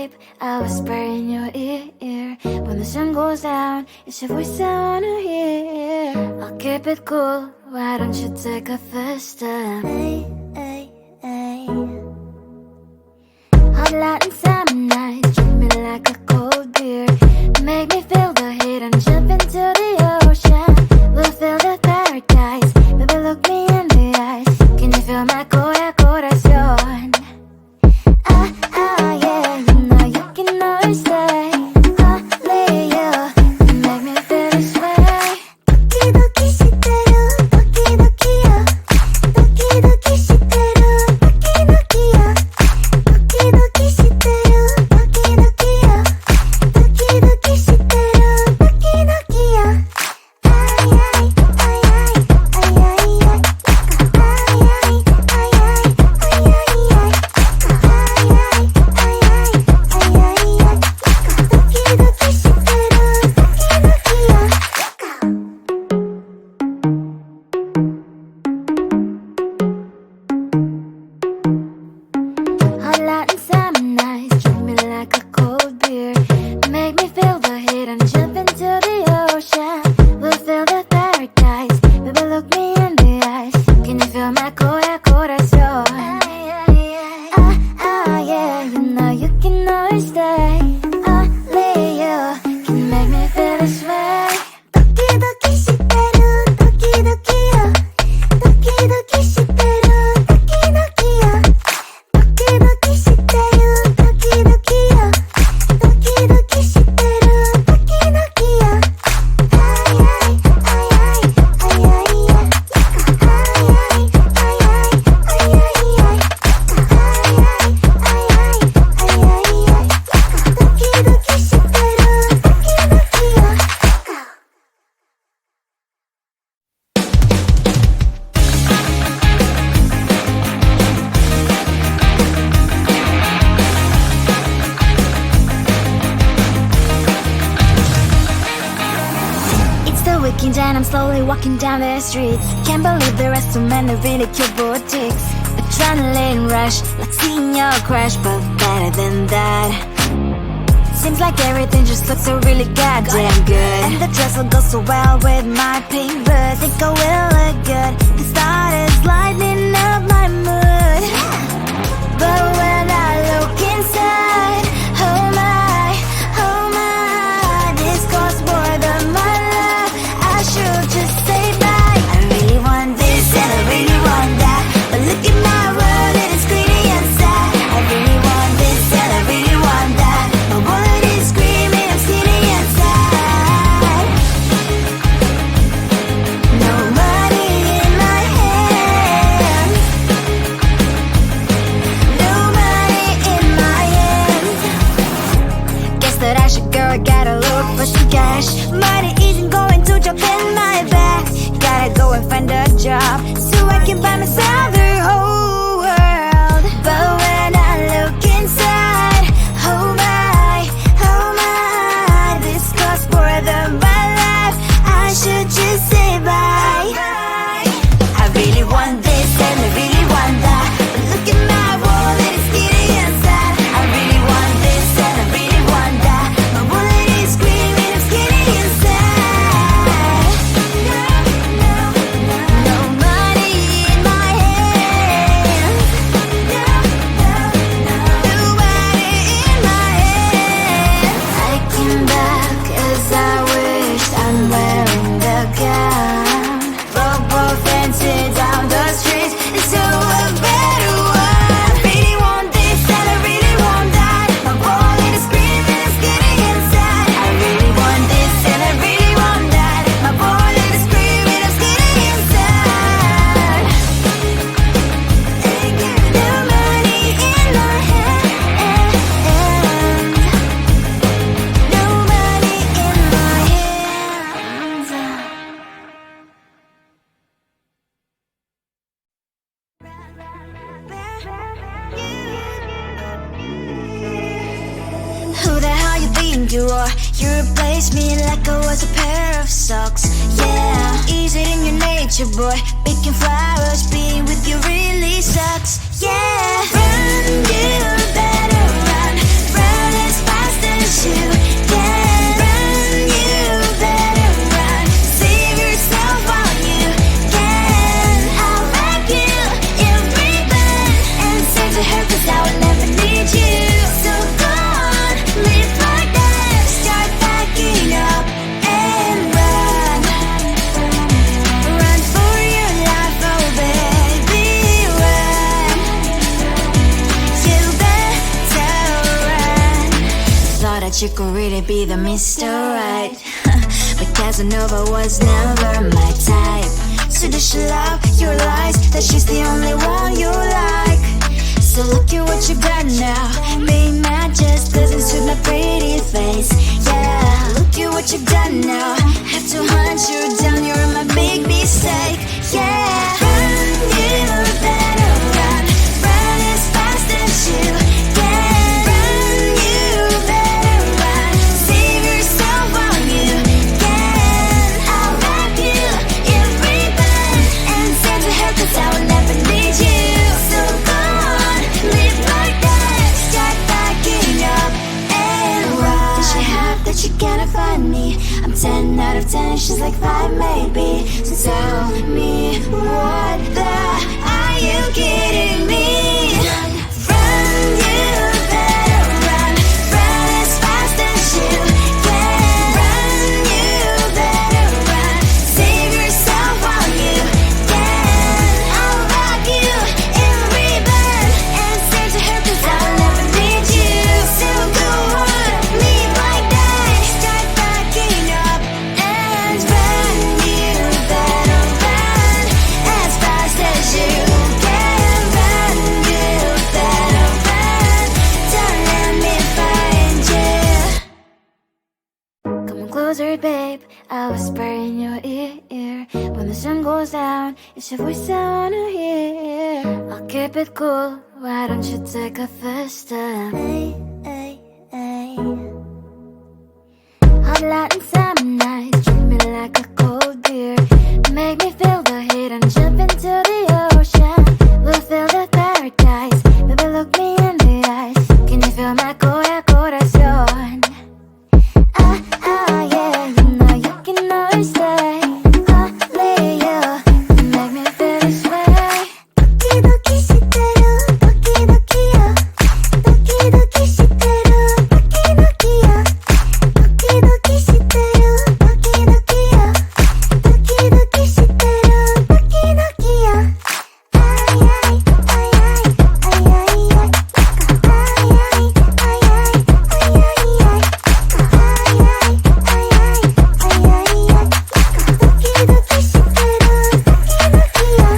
babe, I'll whisper in your ear. When the sun goes down, it's your voice I wanna hear. I'll keep it cool, why don't you take a first step? Hey, hey, hey. Hot Latin summer nights, treat me like a cold beer. Make me feel the heat and jump into the ocean. We'll feel the paradise, baby look me in the eyes. Can you feel my corazón? Yeah, you know you can always stay. Only you can make me feel this way. 도끼도끼 시대로 도끼도끼야. 도끼도끼 시대로 도끼도끼야. 도끼도끼 시대로 도끼도끼야. 도끼도끼 시대로 도끼도끼야. Hot Latin summer nights, treat me like a cold beer. Make me feel the heat and jump into the ocean. We'll feel the paradise, baby look me in the eyes. Can you feel my corazón? Yeah, you know you can always stay. Only you can make me feel this way. 도끼도끼 시대로 도끼도끼야. 도끼도끼 시대로 도끼도끼야. 도끼도끼 시대로 도끼도끼야. 도끼도끼 시대로 도끼도끼야. It's the weekend and I'm slowly walking down the streets. Can't believe there are so many really cute boutiques. Adrenaline rush, like seeing your crush, but better than that. Seems like everything just looks so really goddamn good. And the dress will go so well with my pink boots. Think I will look good. The start is lighting up my mood. But when I look inside, oh my, this costs more than my love. I should just say bye. I really want this and I really want that, but look at my world, it is greedy and sad. I really want this and I really want that. My wallet is screaming, I'm skinny and sad. No money in my hand. No money in my hand. Guess that I should go, gotta look for some cash. Money isn't going to jump in my back. Gotta go and find a job so I can buy myself the whole world. But when I look inside, oh my, this costs more than my life. I should just say bye. I really want this and I really want that, but look at my wallet, it's skinny and sad. I really want this and I really want that. My wallet is screaming, I'm skinny and sad. No money in my hand. No money in my hand. I came back as I wished, I'm wearing the gown. Robo fancy down the streets, it's so a better one. I really want this and I really want that. My wallet is screaming, I'm skinny and sad. I really want this and I really want that. My wallet is screaming, I'm skinny and sad. No money in my hand. No money in my hands. Who the hell you think you are? You replaced me like I was a pair of socks. Yeah, is it in your nature, boy? Picking flowers, being with you really sucks. Yeah, run, you better run, run you could really be the Mr. Right. But Casanova was never my type. So does she love your lies, that she's the only one you like? So look at what you got now. Being mad just doesn't suit my pretty face. Yeah, look at what you got now. Have to hunt you down, you're my big mistake. Yeah, run, you better run. Run as fast as you can. Run, you better run. Save yourself while you can. I'll wrap you in ribbon and send to her, 'cause I will never need you. So go on, live like that. Start backing up and run. Does she have that she cannot find me? I'm 10 out of 10, she's like 5 maybe. So tell me, what the are you kidding me? Run, you better run. Run as fast as you can. Run, you better run. Save yourself while you can. I'll wrap you in ribbon and send to her, 'cause I'll never need you. So go on, live like that. Start backing up and run. You better run as fast as you can. Run, you better run. Don't let me find you. Come on closer, babe, I'll whisper in your ear. When the sun goes down, it's your voice I wanna hear. I'll keep it cool, why don't you take a first step? Hey, hey, hey. Hot Latin summer nights, treat me like a cold beer. Make me feel the heat and jump into the ocean. We'll feel the paradise, baby look me in the eyes. Can you feel my corazón? Ah, ah, yeah, you know you can always stay. Only you can make me feel this way. Doki doki shiteru, doki doki yo. Doki doki shiteru, doki doki yo. Doki doki shiteru, doki doki yo. Doki doki shiteru, doki doki yo. Ay ay ay ay ay ay ay. Ay ay ay ay ay ay ay. Ay ay ay ay ay ay. Doki doki shiteru, doki doki yo.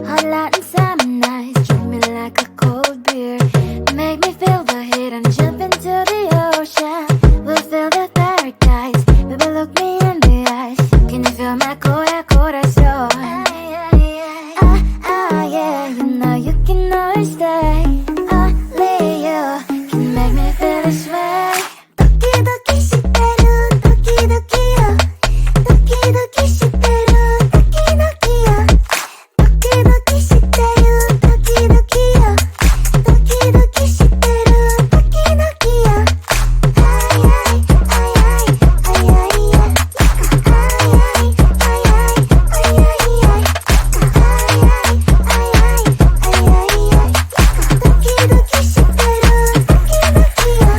Hot Latin summer nights, treat me like a cold beer. Make me feel the heat and jump into the ocean. We'll feel the paradise, baby look me in the eyes. Can you feel my corazón? Ah, ah, yeah, you know you can always stay. Only you can make me feel this way. Doki doki shiteru, doki doki yo. Doki doki shiteru, doki doki yo. Doki doki shiteru, doki doki yo. Doki doki shiteru, doki doki yo. Ay ay ay ay ay ay ay. Ay ay ay ay ay ay ay. Ay ay ay ay ay ay ay. Doki doki shiteru, doki doki yo.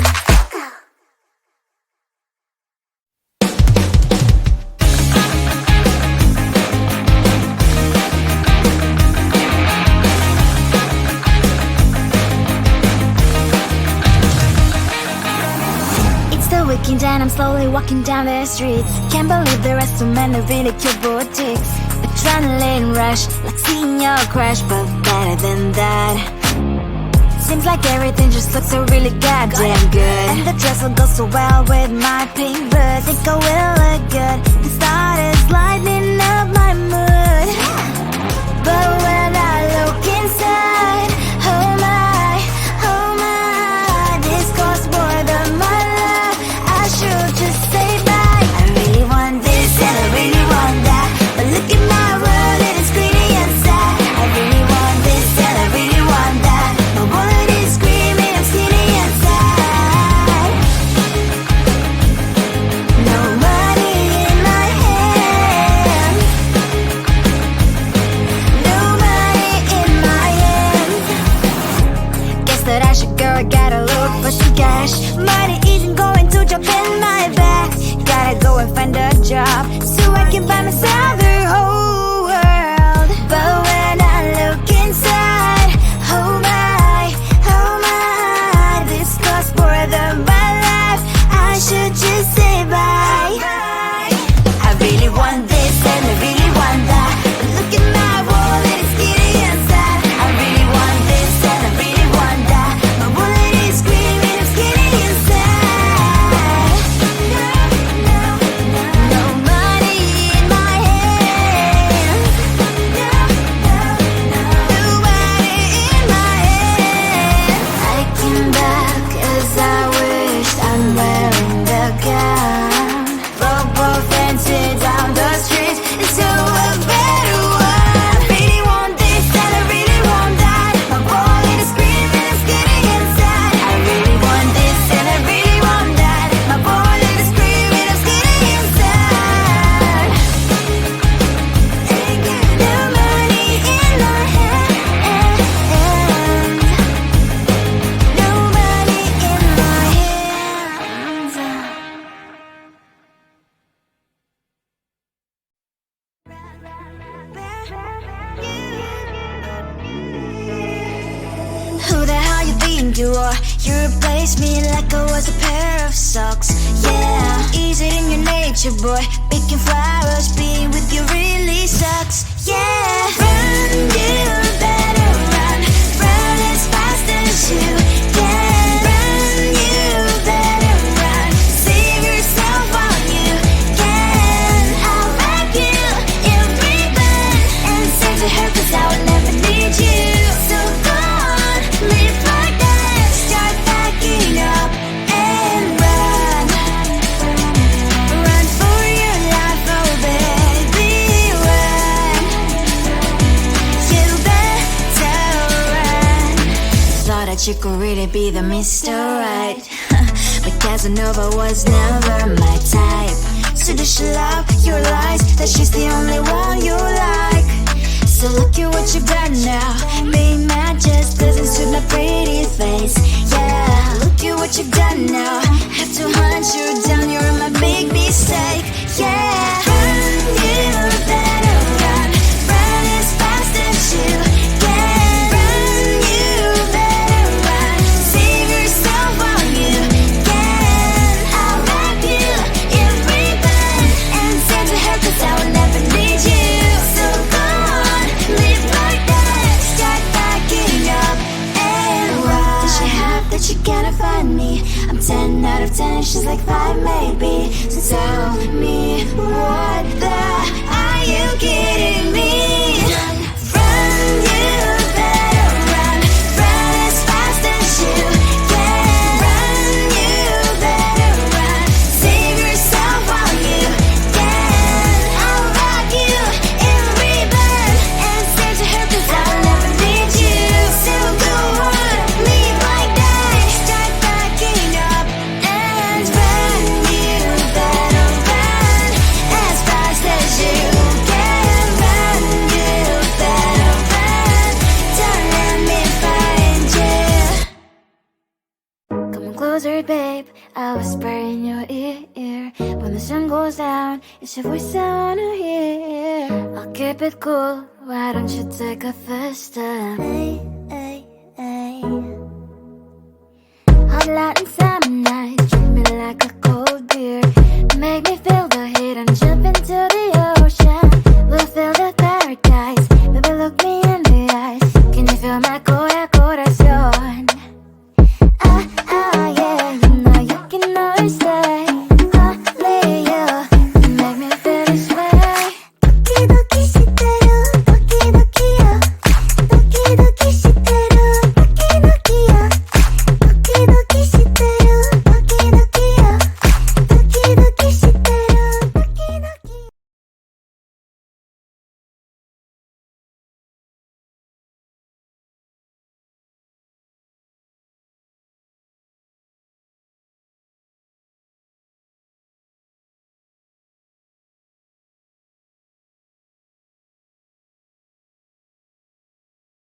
It's the weekend and I'm slowly walking down the streets. Can't believe there are so many really cute boutiques. Adrenaline rush, like seeing your crush, but better than that. Seems like everything just looks so really goddamn good. And the dress will go so well with my pink boots. Think I will look good. The start is lighting up my mood. But when I look inside, oh my, this costs more than my love. I should just say bye. I really want this and I really want that, but look at my world, it is greedy inside. I really want this and I really want that. My wallet is screaming, I'm skinny inside. No money in my hand. No money in my hand. Guess that I should go, I gotta look for some cash. Money isn't going to jump in my back. Gotta go and find a job so I can buy myself the whole world. But when inside. Oh my, this costs more than my life. I should just say bye. I really want this and I really want that. Look at my wallet, it's getting inside. I really want this and I really want that. My wallet is screaming, it's getting inside. No money in my hand. No money in my hand. I came back as I wished. I'm wearing the gown. Broke both ends down the street into a better one. I really want this and I really want that. My wallet is screaming, it's getting inside. I really want this and I really want that. My wallet is screaming, it's getting inside. No money in my hand. No money in my hands. Who the hell you think you are? You replaced me like I was a pair of socks. Yeah, is it in your nature, boy? Picking flowers, being with you really sucks. Yeah, run, you better run. Run as fast as you can. Run, you better run. Save yourself while you can. I'll wrap you in ribbon and send to her 'cause I will never need you. So go on, live like that. Start packing up and run. Run for your life, oh baby, run. You better run. Thought that you could really be the Mr. Right. But Casanova was never my type. So does she love your lies? That she's the only one you like. So look at what you've done now. Being mad just doesn't suit my pretty face. Yeah, look at what you've done now. Have to hunt you down, you're my big mistake. Yeah, run, you better run. Run as fast as you can. Run, you better run. Save yourself while you can. I'll wrap you in ribbon and send to her 'cause I will never need you. So go on, live like that. Start packing up and run. Does she have that you cannot find me? I'm 10 out of 10, she's like 5 maybe. So tell me, what the are you kidding me? Run, you better run. Run as fast as you can. Run, you better run. Save yourself while you can. I'll rock you in ribbon and send to her 'cause I'll never need you. So go on, live like that. Start packing up and run. You better run as fast as you can. Run, you better run. Don't let me find you. Come closer, babe. I'll whisper in your ear. When the sun goes down, it's your voice I wanna hear. I'll keep it cool. Why don't you take a first step? Hey, hey, hey. Hot Latin summer night, treat me like a cold beer.